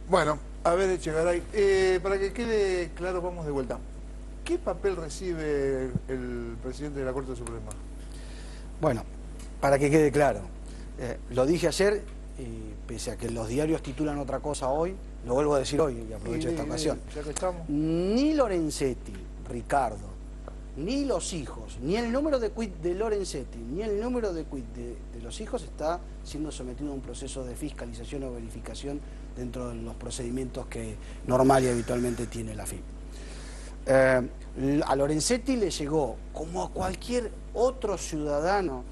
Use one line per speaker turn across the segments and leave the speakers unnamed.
Bueno, a ver, Echegaray, para que quede claro, vamos de vuelta. ¿Qué papel recibe el presidente de la Corte Suprema?
Bueno, para que quede claro, lo dije ayer y pese a que los diarios titulan otra cosa hoy, lo vuelvo a decir hoy y aprovecho esta ocasión.
Ya que estamos.
Ni Lorenzetti, Ricardo, ni los hijos, ni el número de quit de Lorenzetti, ni el número de quit de los hijos está siendo sometido a un proceso de fiscalización o verificación dentro de los procedimientos que normal y habitualmente tiene la FIP. A Lorenzetti le llegó, como a cualquier otro ciudadano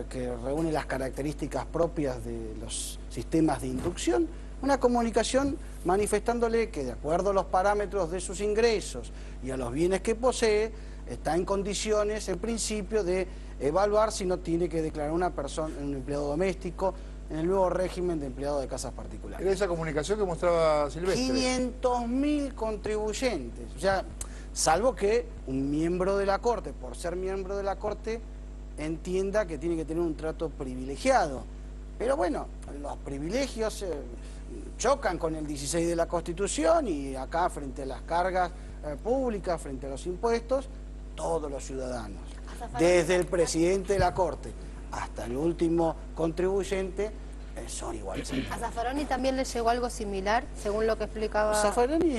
que reúne las características propias de los sistemas de inducción, una comunicación manifestándole que de acuerdo a los parámetros de sus ingresos y a los bienes que posee, está en condiciones, en principio, de evaluar si no tiene que declarar una persona, un empleado doméstico, en el nuevo régimen de empleado de casas particulares.
Era esa comunicación que mostraba Silvestre.
500.000 contribuyentes, o sea, salvo que un miembro de la Corte, por ser miembro de la Corte, entienda que tiene que tener un trato privilegiado. Pero bueno, los privilegios chocan con el 16 de la Constitución y acá frente a las cargas públicas, frente a los impuestos, todos los ciudadanos, desde el presidente de la Corte hasta el último contribuyente, son iguales.
¿A Zaffaroni también le llegó algo similar, según lo que explicaba?
Zaffaroni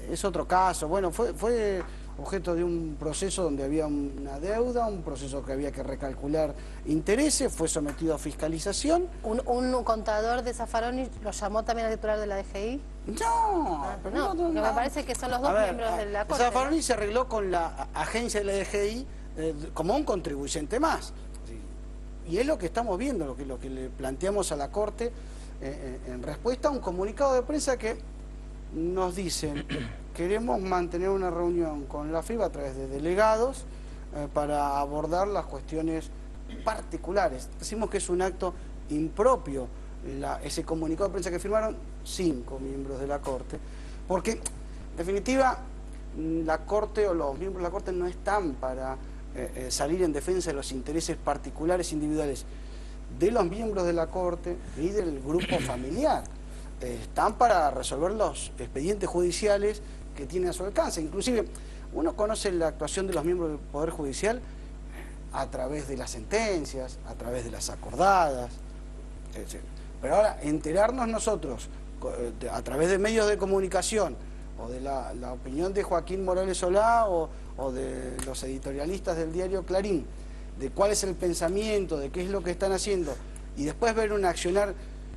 es otro caso. Bueno, fue objeto de un proceso donde había una deuda, un proceso que había que recalcular intereses, fue sometido a fiscalización.
¿Un contador de Zaffaroni lo llamó también al titular de la DGI?
No,
pero no, me parece que son los dos miembros de la Corte.
Zaffaroni, ¿no?, se arregló con la agencia de la DGI como un contribuyente más. Y es lo que estamos viendo, lo que le planteamos a la Corte en respuesta a un comunicado de prensa que nos dicen: queremos mantener una reunión con la FIB a través de delegados para abordar las cuestiones particulares. Decimos que es un acto impropio ese comunicado de prensa que firmaron 5 miembros de la Corte, porque en definitiva la Corte o los miembros de la Corte no están para salir en defensa de los intereses particulares individuales de los miembros de la Corte y del grupo familiar. Están para resolver los expedientes judiciales que tienen a su alcance. Inclusive uno conoce la actuación de los miembros del Poder Judicial a través de las sentencias, a través de las acordadas, etc. Pero ahora, enterarnos nosotros a través de medios de comunicación o de la opinión de Joaquín Morales Solá o de los editorialistas del diario Clarín, de cuál es el pensamiento, de qué es lo que están haciendo, y después ver un accionar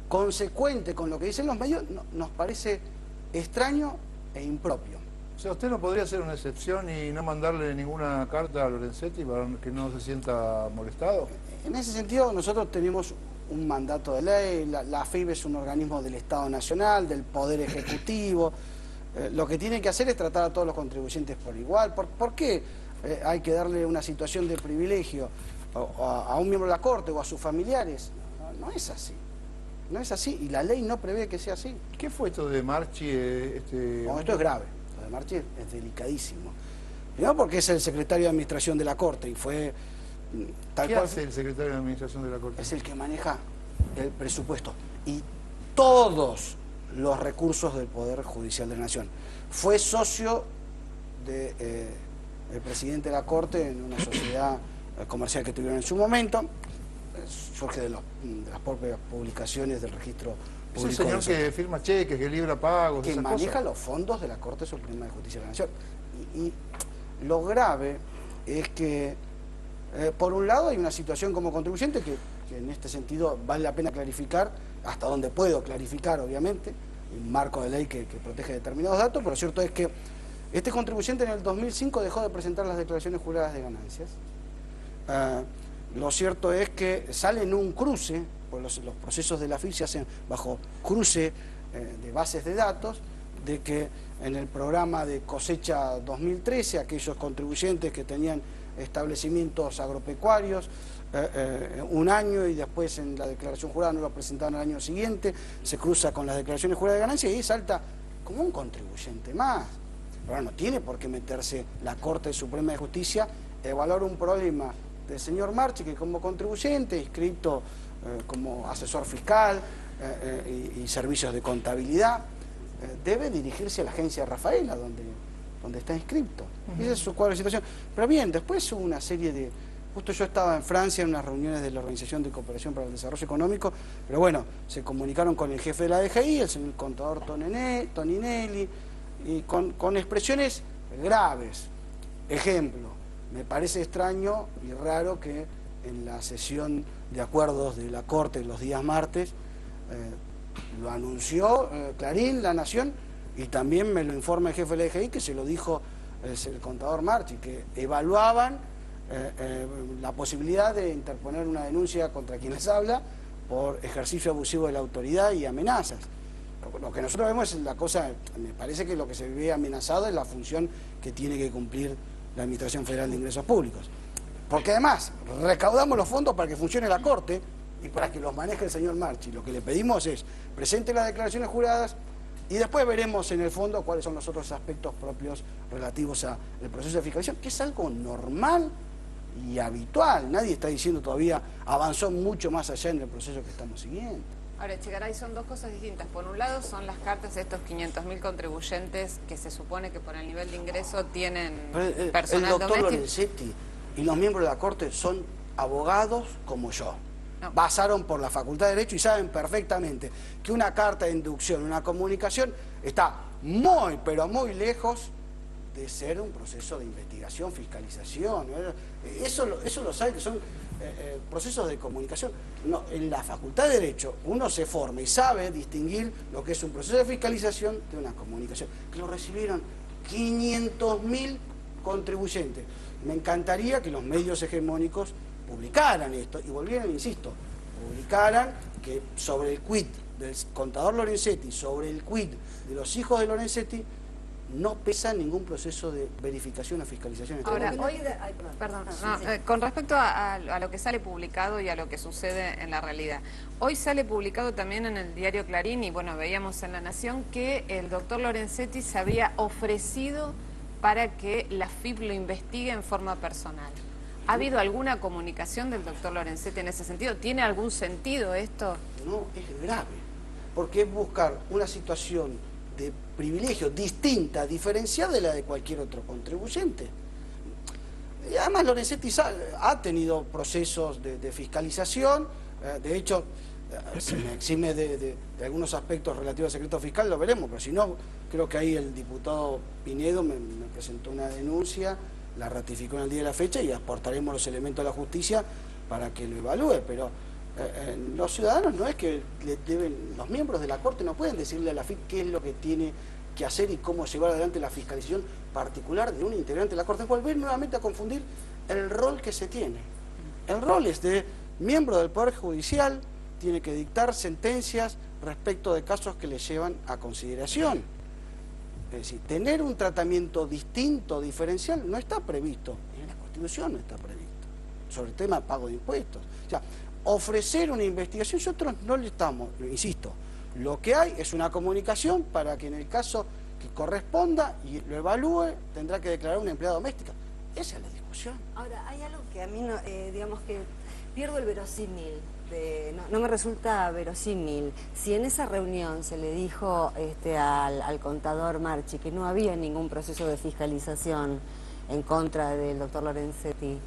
consecuente con lo que dicen los medios, nos parece extraño e impropio.
O sea, ¿usted no podría hacer una excepción y no mandarle ninguna carta a Lorenzetti para que no se sienta molestado?
En ese sentido, nosotros tenemos un mandato de ley, la FIB es un organismo del Estado Nacional, del Poder Ejecutivo. Lo que tiene que hacer es tratar a todos los contribuyentes por igual. ¿Por qué hay que darle una situación de privilegio a un miembro de la Corte o a sus familiares? No es así. No es así, y la ley no prevé que sea así.
¿Qué fue esto de Marchi?
No, esto es grave. Lo de Marchi es delicadísimo. Primero porque es el secretario de Administración de la Corte y fue tal
¿Qué
cual.
hace el secretario de Administración de la Corte?
Es el que maneja el presupuesto y todos los recursos del Poder Judicial de la Nación. Fue socio del presidente de la Corte en una sociedad comercial que tuvieron en su momento. Surge de las propias publicaciones del registro público.
Es el señor que firma cheques, que libra pagos,
que maneja los fondos de la Corte Suprema de Justicia de la Nación. Y lo grave es que, por un lado, hay una situación como contribuyente que en este sentido vale la pena clarificar, hasta donde puedo clarificar, obviamente, un marco de ley que protege determinados datos, pero lo cierto es que este contribuyente en el 2005 dejó de presentar las declaraciones juradas de ganancias. Lo cierto es que sale en un cruce, pues los procesos de la FIP se hacen bajo cruce de bases de datos, de que en el programa de cosecha 2013, aquellos contribuyentes que tenían establecimientos agropecuarios, un año y después en la declaración jurada no lo presentaron al año siguiente, se cruza con las declaraciones juradas de ganancias y ahí salta como un contribuyente más. Pero no tiene por qué meterse la Corte Suprema de Justicia a evaluar un problema del señor Marchi, que como contribuyente, inscrito como asesor fiscal y servicios de contabilidad, debe dirigirse a la agencia Rafaela, donde está inscripto. Ese es su cuadro de situación. Pero bien, después hubo una serie de... Justo yo estaba en Francia en unas reuniones de la Organización de Cooperación para el Desarrollo Económico, pero bueno, se comunicaron con el jefe de la DGI, el señor contador Toninelli, y con expresiones graves. Ejemplo, me parece extraño y raro que en la sesión de acuerdos de la Corte los días martes, lo anunció Clarín, La Nación, y también me lo informa el jefe de la DGI, que se lo dijo el contador Marchi, que evaluaban la posibilidad de interponer una denuncia contra quien les habla por ejercicio abusivo de la autoridad y amenazas. Lo que nosotros vemos es la cosa, me parece que lo que se ve amenazado es la función que tiene que cumplir la Administración Federal de Ingresos Públicos. Porque además, recaudamos los fondos para que funcione la Corte y para que los maneje el señor Marchi. Lo que le pedimos es, presente las declaraciones juradas y después veremos en el fondo cuáles son los otros aspectos propios relativos al proceso de fiscalización, que es algo normal y habitual. Nadie está diciendo todavía avanzó mucho más allá en el proceso que estamos siguiendo.
Ahora, Echegaray, son dos cosas distintas. Por un lado son las cartas de estos 500.000 contribuyentes que se supone que por el nivel de ingreso tienen personal
el doctor
doméstico.
Lorenzetti y los miembros de la Corte son abogados como yo.
No.
Pasaron por la Facultad de Derecho y saben perfectamente que una carta de inducción, una comunicación, está muy, pero muy lejos de ser un proceso de investigación, fiscalización. Eso lo saben que son procesos de comunicación. No, en la Facultad de Derecho uno se forma y sabe distinguir lo que es un proceso de fiscalización de una comunicación. Que lo recibieron 500.000 contribuyentes. Me encantaría que los medios hegemónicos publicaran esto y volvieran, insisto, publicaran que sobre el quid del contador Lorenzetti, sobre el quid de los hijos de Lorenzetti, no pesa ningún proceso de verificación o fiscalización.
Ahora, hoy, perdón, con respecto a lo que sale publicado y a lo que sucede en la realidad, hoy sale publicado también en el diario Clarín y bueno, veíamos en La Nación que el doctor Lorenzetti se había ofrecido para que la FIP lo investigue en forma personal. ¿Ha habido alguna comunicación del doctor Lorenzetti en ese sentido? ¿Tiene algún sentido esto?
No, es grave, porque es buscar una situación de privilegio distinta, diferenciada de la de cualquier otro contribuyente. Y además Lorenzetti ha tenido procesos de fiscalización, de hecho, si me exime de algunos aspectos relativos al secreto fiscal, lo veremos, pero si no, creo que ahí el diputado Pinedo me presentó una denuncia, la ratificó en el día de la fecha y aportaremos los elementos a la justicia para que lo evalúe, pero los ciudadanos no es que le deben, los miembros de la Corte no pueden decirle a la FIP qué es lo que tiene que hacer y cómo llevar adelante la fiscalización particular de un integrante de la Corte. Es volver nuevamente a confundir el rol que se tiene. El rol es de miembro del Poder Judicial, tiene que dictar sentencias respecto de casos que le llevan a consideración. Es decir, tener un tratamiento distinto, diferencial, no está previsto. En la Constitución no está previsto. Sobre el tema de pago de impuestos. O sea, ofrecer una investigación, nosotros no le estamos, insisto, lo que hay es una comunicación para que en el caso que corresponda y lo evalúe, tendrá que declarar una empleada doméstica. Esa es la discusión.
Ahora, hay algo que a mí, no, digamos que pierdo el verosímil, no me resulta verosímil. Si en esa reunión se le dijo al contador Marchi que no había ningún proceso de fiscalización en contra del doctor Lorenzetti,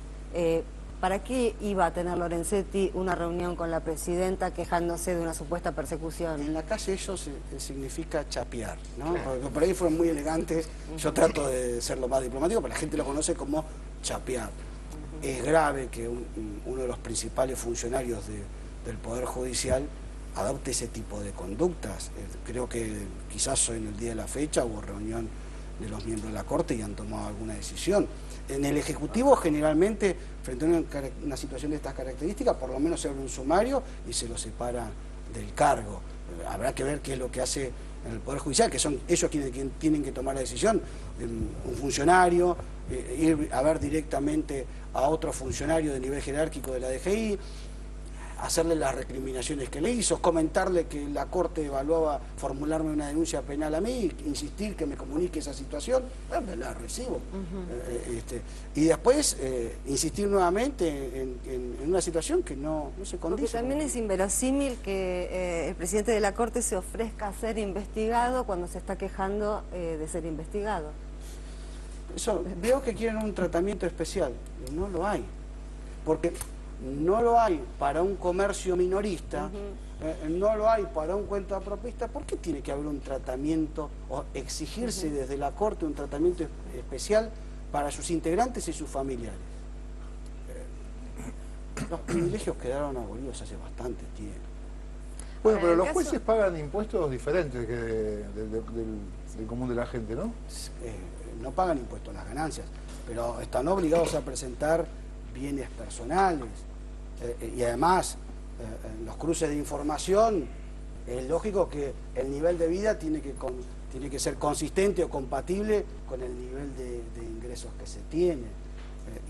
¿para qué iba a tener Lorenzetti una reunión con la presidenta quejándose de una supuesta persecución?
En la calle eso significa chapear, ¿no? Porque por ahí fueron muy elegantes, yo trato de ser lo más diplomático, pero la gente lo conoce como chapear. Es grave que uno de los principales funcionarios del Poder Judicial adopte ese tipo de conductas. Creo que quizás hoy en el día de la fecha hubo reunión de los miembros de la Corte y han tomado alguna decisión. En el Ejecutivo generalmente, frente a una situación de estas características, por lo menos se abre un sumario y se lo separa del cargo. Habrá que ver qué es lo que hace en el Poder Judicial, que son ellos quienes tienen que tomar la decisión. Un funcionario, ir a ver directamente a otro funcionario de nivel jerárquico de la DGI. hacerle las recriminaciones que le hizo, comentarle que la Corte evaluaba formularme una denuncia penal a mí, insistir que me comunique esa situación, me la recibo. Y después insistir nuevamente en una situación que no se condice.
Porque también es inverosímil que el presidente de la Corte se ofrezca a ser investigado cuando se está quejando de ser investigado.
Eso, veo que quieren un tratamiento especial, y no lo hay. Porque no lo hay para un comercio minorista, no lo hay para un cuentapropista. ¿Por qué tiene que haber un tratamiento o exigirse desde la Corte un tratamiento especial para sus integrantes y sus familiares? Los privilegios quedaron abolidos hace bastante tiempo.
Bueno, pero los jueces pagan impuestos diferentes que del común de la gente, ¿no?
No pagan impuestos a las ganancias, pero están obligados a presentar bienes personales. Y además, en los cruces de información, es lógico que el nivel de vida tiene que ser consistente o compatible con el nivel de ingresos que se tiene.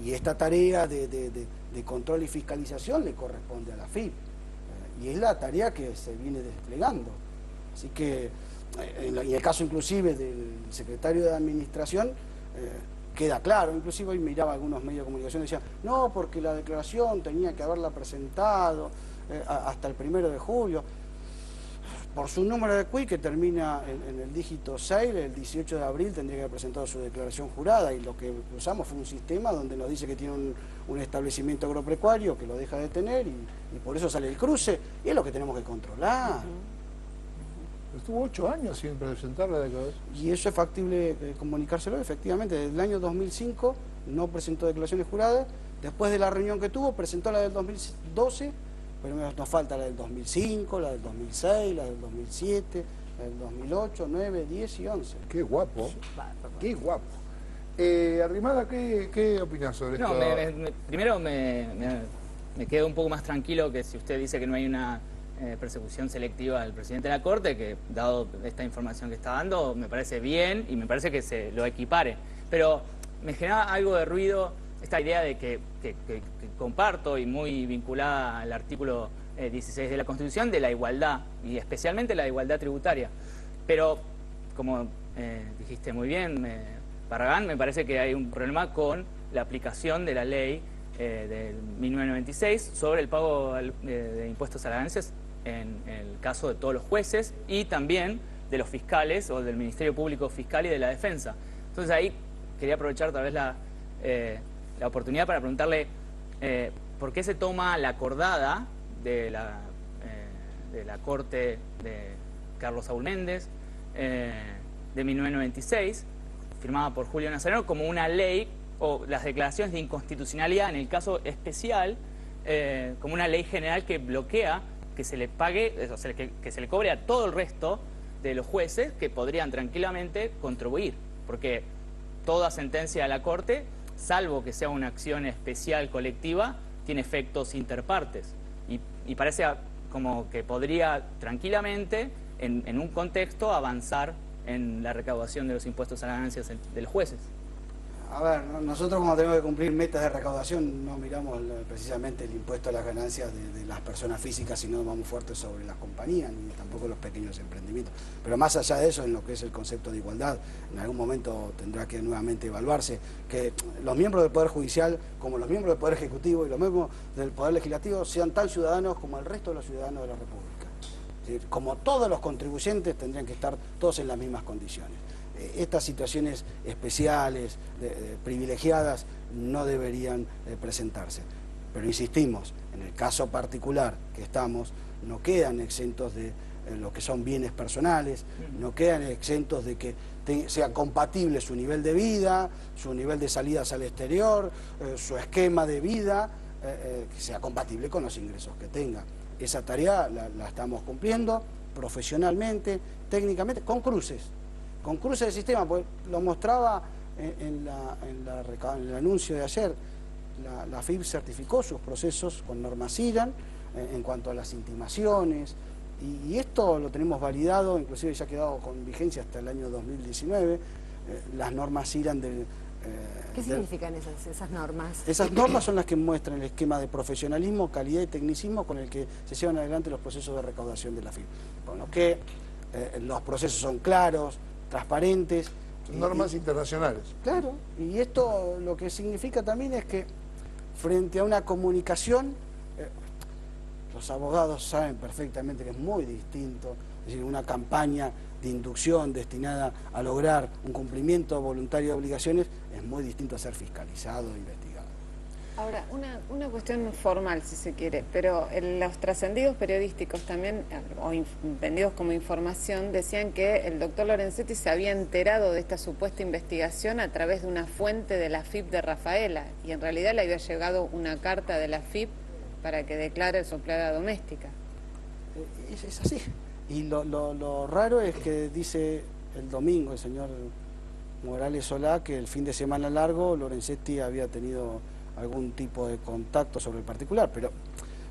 Y esta tarea de control y fiscalización le corresponde a la AFIP. Y es la tarea que se viene desplegando. Así que, en el caso inclusive del secretario de Administración, queda claro. Inclusive hoy miraba algunos medios de comunicación y decían, no, porque la declaración tenía que haberla presentado hasta el 1 de julio. Por su número de CUI, que termina en el dígito 6, el 18 de abril tendría que haber presentado su declaración jurada, y lo que usamos fue un sistema donde nos dice que tiene un establecimiento agropecuario, que lo deja de tener, y por eso sale el cruce, y es lo que tenemos que controlar.
Estuvo 8 años sin presentar la declaración.
Y eso es factible comunicárselo, efectivamente. Desde el año 2005 no presentó declaraciones juradas. Después de la reunión que tuvo, presentó la del 2012, pero nos falta la del 2005, la del 2006, la del 2007, la del 2008, 2009, 10 y 11.
Qué guapo, qué guapo. Arrimada, ¿qué opinas sobre esto?
No, primero me quedo un poco más tranquilo que si usted dice que no hay una persecución selectiva del presidente de la Corte, que dado esta información que está dando, me parece bien y me parece que se lo equipare. Pero me genera algo de ruido esta idea de que comparto, y muy vinculada al artículo 16 de la Constitución, de la igualdad, y especialmente la igualdad tributaria. Pero, como dijiste muy bien, Barragán, me parece que hay un problema con la aplicación de la ley del 1996 sobre el pago de impuestos a las ganancias en el caso de todos los jueces y también de los fiscales o del Ministerio Público Fiscal y de la Defensa. Entonces ahí quería aprovechar tal vez la oportunidad para preguntarle por qué se toma la acordada de la Corte de Carlos Saúl Méndez de 1996, firmada por Julio Nazareno, como una ley, o las declaraciones de inconstitucionalidad en el caso especial, como una ley general que bloquea que se le pague, o sea, que se le cobre a todo el resto de los jueces que podrían tranquilamente contribuir, porque toda sentencia de la Corte, salvo que sea una acción especial colectiva, tiene efectos interpartes, y parece como que podría tranquilamente, en un contexto, avanzar en la recaudación de los impuestos a las ganancias de los jueces.
A ver, nosotros cuando tenemos que cumplir metas de recaudación no miramos precisamente el impuesto a las ganancias de las personas físicas, sino vamos fuertes sobre las compañías, ni tampoco los pequeños emprendimientos. Pero más allá de eso, en lo que es el concepto de igualdad, en algún momento tendrá que nuevamente evaluarse que los miembros del Poder Judicial, como los miembros del Poder Ejecutivo y los miembros del Poder Legislativo, sean tan ciudadanos como el resto de los ciudadanos de la República. Es decir, como todos los contribuyentes tendrían que estar todos en las mismas condiciones. Estas situaciones especiales, privilegiadas, no deberían presentarse. Pero insistimos, en el caso particular que estamos, no quedan exentos de lo que son bienes personales, no quedan exentos de que sea compatible su nivel de vida, su nivel de salidas al exterior, su esquema de vida, que sea compatible con los ingresos que tenga. Esa tarea la estamos cumpliendo profesionalmente, técnicamente, con cruces de sistema, porque lo mostraba en el anuncio de ayer. La AFIP certificó sus procesos con normas IRAN en cuanto a las intimaciones, y esto lo tenemos validado, inclusive ya ha quedado con vigencia hasta el año 2019, las normas IRAN
¿Qué significan esas normas?
Esas normas son las que muestran el esquema de profesionalismo, calidad y tecnicismo con el que se llevan adelante los procesos de recaudación de la FIP. Con lo que los procesos son claros, transparentes.
Normas internacionales.
Claro, y esto lo que significa también es que frente a una comunicación, los abogados saben perfectamente que es muy distinto, es decir, una campaña de inducción destinada a lograr un cumplimiento voluntario de obligaciones es muy distinto a ser fiscalizado e investigado.
Ahora, una cuestión formal, si se quiere, pero los trascendidos periodísticos también, o vendidos como información, decían que el doctor Lorenzetti se había enterado de esta supuesta investigación a través de una fuente de la FIP de Rafaela, y en realidad le había llegado una carta de la FIP para que declare su empleada doméstica.
Es así. Y lo raro es que dice el domingo el señor Morales Solá que el fin de semana largo Lorenzetti había tenido algún tipo de contacto sobre el particular, pero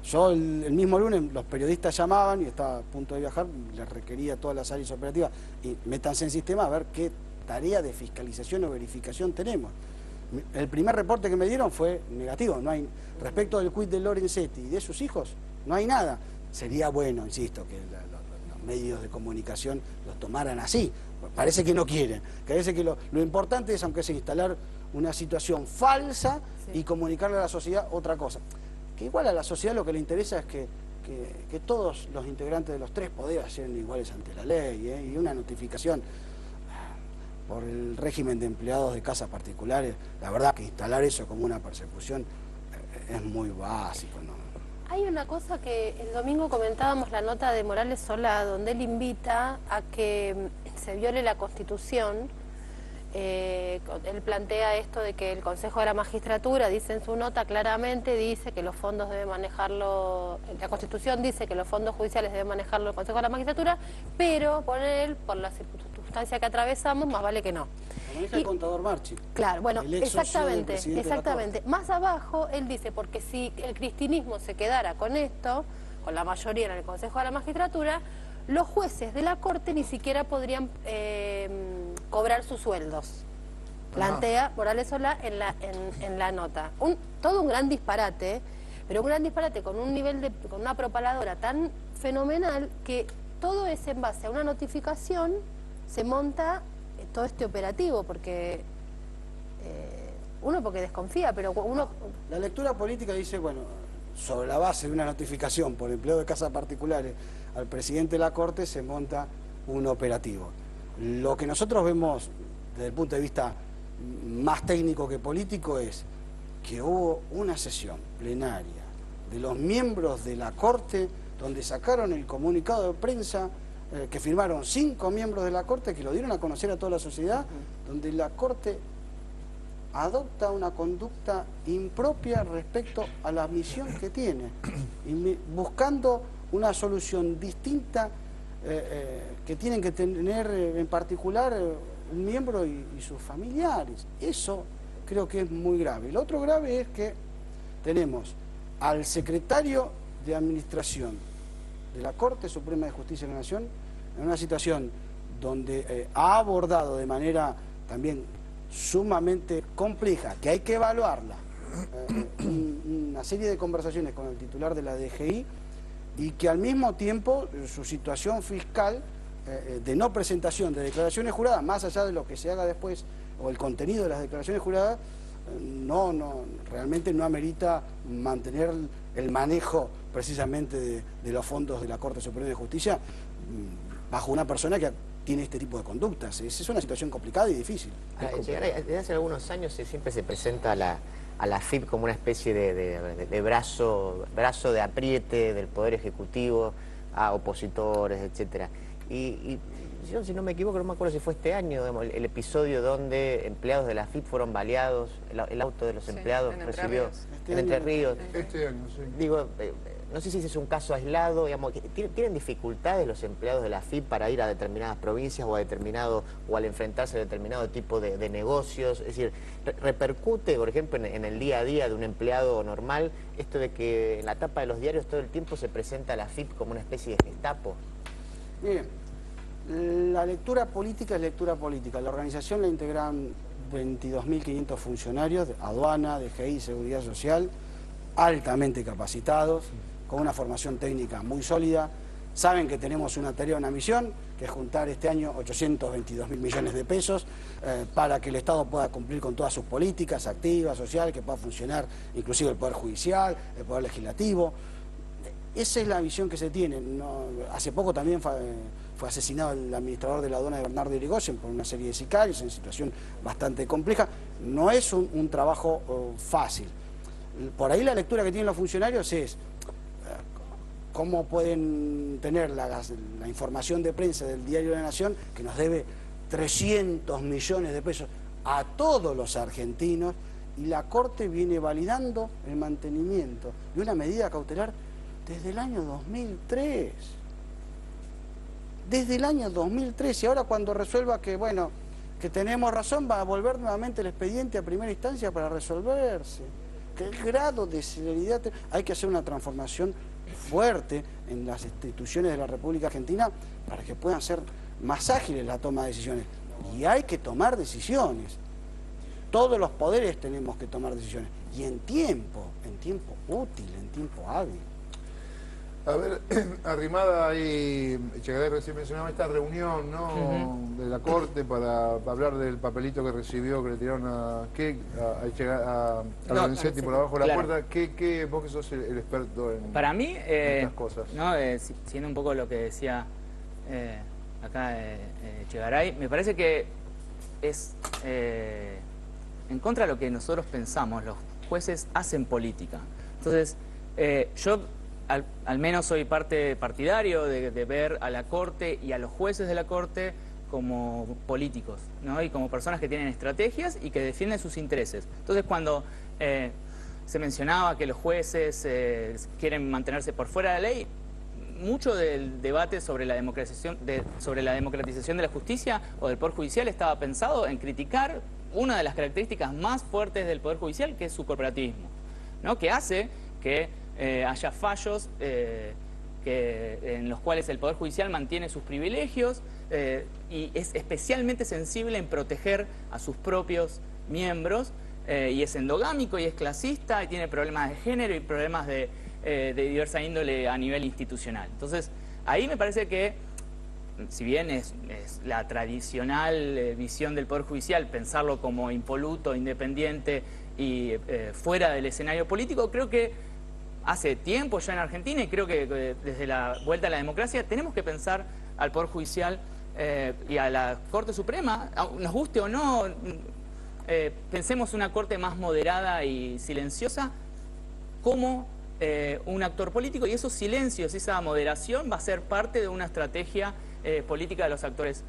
yo el mismo lunes los periodistas llamaban y estaba a punto de viajar, les requería todas las áreas operativas y métanse en sistema a ver qué tarea de fiscalización o verificación tenemos. El primer reporte que me dieron fue negativo, no hay, respecto del quid de Lorenzetti y de sus hijos, no hay nada. Sería bueno, insisto, que los medios de comunicación los tomaran así. Parece que no quieren. Parece que lo importante es, aunque sea instalar una situación falsa y comunicarle a la sociedad otra cosa. Que igual a la sociedad lo que le interesa es que todos los integrantes de los tres poderes sean iguales ante la ley, y una notificación por el régimen de empleados de casas particulares, la verdad que instalar eso como una persecución es muy básico, ¿no?
Hay una cosa que el domingo comentábamos, la nota de Morales Solá, donde él invita a que se viole la Constitución. Él plantea esto de que el Consejo de la Magistratura, dice en su nota claramente, dice que los fondos debe manejarlo, la Constitución dice que los fondos judiciales debe manejarlo el Consejo de la Magistratura, pero por él, por la circunstancia que atravesamos, más vale que no.
Como dice el contador Marchi.
Claro, bueno, exactamente.
De
Más abajo, él dice, porque si el cristinismo se quedara con esto, con la mayoría en el Consejo de la Magistratura, los jueces de la Corte ni siquiera podrían cobrar sus sueldos. Plantea Morales Solá en la nota. Todo un gran disparate, pero un gran disparate con un nivel con una propaladora tan fenomenal que todo es en base a una notificación, se monta todo este operativo, porque uno porque desconfía, pero uno...
La lectura política dice, bueno, sobre la base de una notificación por empleo de casas particulares al presidente de la Corte se monta un operativo. Lo que nosotros vemos desde el punto de vista más técnico que político es que hubo una sesión plenaria de los miembros de la Corte donde sacaron el comunicado de prensa que firmaron 5 miembros de la Corte que lo dieron a conocer a toda la sociedad, donde la Corte adopta una conducta impropia respecto a la misión que tiene, buscando una solución distinta que tienen que tener en particular un miembro y sus familiares. Eso creo que es muy grave. Lo otro grave es que tenemos al secretario de Administración de la Corte Suprema de Justicia de la Nación en una situación donde ha abordado de manera también sumamente compleja, que hay que evaluarla, una serie de conversaciones con el titular de la DGI, y que al mismo tiempo su situación fiscal de no presentación de declaraciones juradas, más allá de lo que se haga después o el contenido de las declaraciones juradas, realmente no amerita mantener el manejo precisamente de los fondos de la Corte Suprema de Justicia bajo una persona que tiene este tipo de conductas. Es una situación complicada y difícil.
Desde hace algunos años siempre se presenta a la FIP como una especie de brazo de apriete del Poder Ejecutivo a opositores, etcétera. Y yo, si no me equivoco, no me acuerdo si fue este año, digamos, el episodio donde empleados de la FIP fueron baleados, el auto de los empleados recibió en Entre Ríos.
Este año, sí.
Digo, no sé si ese es un caso aislado, digamos, ¿tienen dificultades los empleados de la FIP para ir a determinadas provincias o al enfrentarse a determinado tipo de negocios? Es decir, ¿repercute, por ejemplo, en el día a día de un empleado normal esto de que en la tapa de los diarios todo el tiempo se presenta a la FIP como una especie de Gestapo?
Miren, la lectura política es lectura política. La organización la integran 22.500 funcionarios de aduana, DGI, Seguridad Social, altamente capacitados, con una formación técnica muy sólida. Saben que tenemos una tarea, una misión, que es juntar este año 822.000 millones de pesos para que el Estado pueda cumplir con todas sus políticas activas, sociales, que pueda funcionar inclusive el Poder Judicial, el Poder Legislativo. Esa es la visión que se tiene. Hace poco también fue asesinado el administrador de la aduana de Bernardo Irigoyen por una serie de sicarios, en situación bastante compleja. No es un trabajo fácil. Por ahí la lectura que tienen los funcionarios es cómo pueden tener la información de prensa del Diario de la Nación, que nos debe 300 millones de pesos a todos los argentinos, y la Corte viene validando el mantenimiento de una medida cautelar desde el año 2003. Desde el año 2003, y ahora cuando resuelva que, bueno, que tenemos razón, va a volver nuevamente el expediente a primera instancia para resolverse. ¿Qué grado de celeridad? Hay que hacer una transformación fuerte en las instituciones de la República Argentina para que puedan ser más ágiles la toma de decisiones. Y hay que tomar decisiones. Todos los poderes tenemos que tomar decisiones. Y en tiempo útil, en tiempo hábil.
A ver, arrimada ahí, Echegaray recién mencionaba esta reunión, ¿no? De la Corte para hablar del papelito que recibió, que le tiraron a Lorenzetti por abajo de la puerta. Vos que sos el experto en
para mí,
estas cosas.
¿no? Siendo un poco lo que decía acá Echegaray, me parece que es en contra de lo que nosotros pensamos. Los jueces hacen política. Entonces, yo al menos soy parte partidario de ver a la Corte y a los jueces de la Corte como políticos, ¿no? Y como personas que tienen estrategias y que defienden sus intereses. Entonces, cuando se mencionaba que los jueces quieren mantenerse por fuera de la ley, mucho del debate sobre la democratización de la justicia o del Poder Judicial estaba pensado en criticar una de las características más fuertes del Poder Judicial, que es su corporativismo, ¿no? Que hace que haya fallos en los cuales el Poder Judicial mantiene sus privilegios y es especialmente sensible en proteger a sus propios miembros, y es endogámico y es clasista y tiene problemas de género y problemas de diversa índole a nivel institucional. Entonces, ahí me parece que, si bien es la tradicional visión del Poder Judicial, pensarlo como impoluto, independiente y fuera del escenario político, creo que hace tiempo ya en Argentina, y creo que desde la vuelta a la democracia, tenemos que pensar al Poder Judicial y a la Corte Suprema, nos guste o no, pensemos una Corte más moderada y silenciosa como un actor político, y esos silencios, esa moderación va a ser parte de una estrategia política de los actores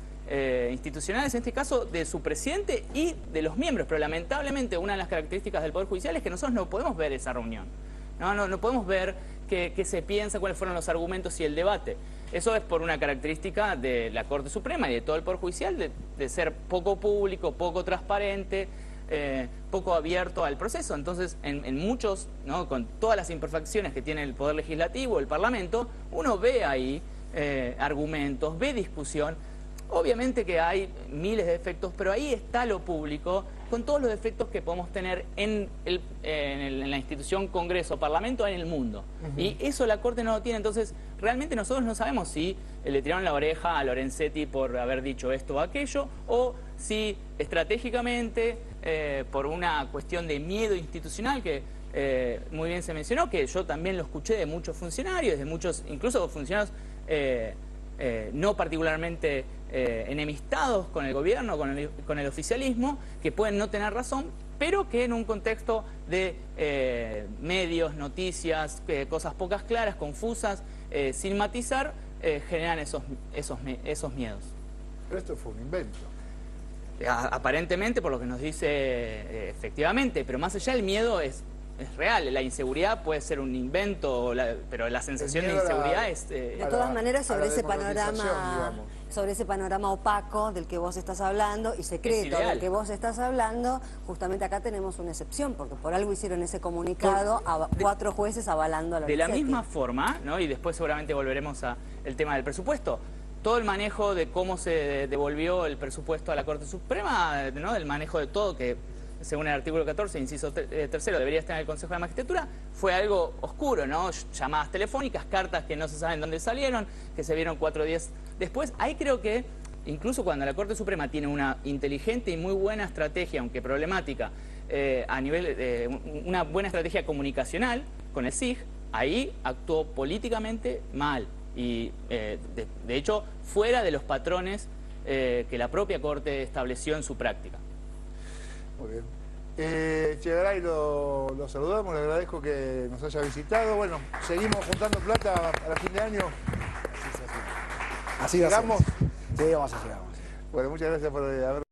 institucionales, en este caso de su presidente y de los miembros. Pero lamentablemente una de las características del Poder Judicial es que nosotros no podemos ver esa reunión. No podemos ver qué se piensa, cuáles fueron los argumentos y el debate. Eso es por una característica de la Corte Suprema y de todo el Poder Judicial, de ser poco público, poco transparente, poco abierto al proceso. Entonces, en muchos, ¿no? Con todas las imperfecciones que tiene el Poder Legislativo, el Parlamento, uno ve ahí argumentos, ve discusión. Obviamente que hay miles de defectos, pero ahí está lo público, con todos los defectos que podemos tener en la institución Congreso, Parlamento, en el mundo. Y eso la Corte no lo tiene. Entonces, realmente nosotros no sabemos si le tiraron la oreja a Lorenzetti por haber dicho esto o aquello, o si estratégicamente, por una cuestión de miedo institucional, que muy bien se mencionó, que yo también lo escuché de muchos funcionarios, de muchos, incluso funcionarios no particularmente enemistados con el gobierno, con el oficialismo, que pueden no tener razón, pero que en un contexto de medios, noticias, cosas pocas claras, confusas, sin matizar, generan esos miedos.
Pero esto fue un invento.
Aparentemente, por lo que nos dice, efectivamente, pero más allá del miedo es real. La inseguridad puede ser un invento, pero la sensación de inseguridad es...
de todas maneras, sobre ese panorama opaco del que vos estás hablando y secreto del que vos estás hablando, justamente acá tenemos una excepción, porque por algo hicieron ese comunicado a 4 jueces avalando a Lorenzetti.
De la misma forma, ¿no? Y después seguramente volveremos al tema del presupuesto. todo el manejo de cómo se devolvió el presupuesto a la Corte Suprema, ¿no? El manejo de todo, que según el artículo 14, inciso 3, debería estar en el Consejo de Magistratura, fue algo oscuro, ¿no? Llamadas telefónicas, cartas que no se saben dónde salieron, que se vieron 4 días después. Ahí creo que, incluso cuando la Corte Suprema tiene una inteligente y muy buena estrategia, aunque problemática, a nivel una buena estrategia comunicacional con el SIG, ahí actuó políticamente mal. Y de hecho fuera de los patrones que la propia Corte estableció en su práctica.
Muy bien. Echegaray, lo saludamos, le agradezco que nos haya visitado. Bueno, seguimos juntando plata a fin de año.
Así va a ser.
¿Llegamos?
Sí, vamos a llegar.
Bueno, muchas gracias por haber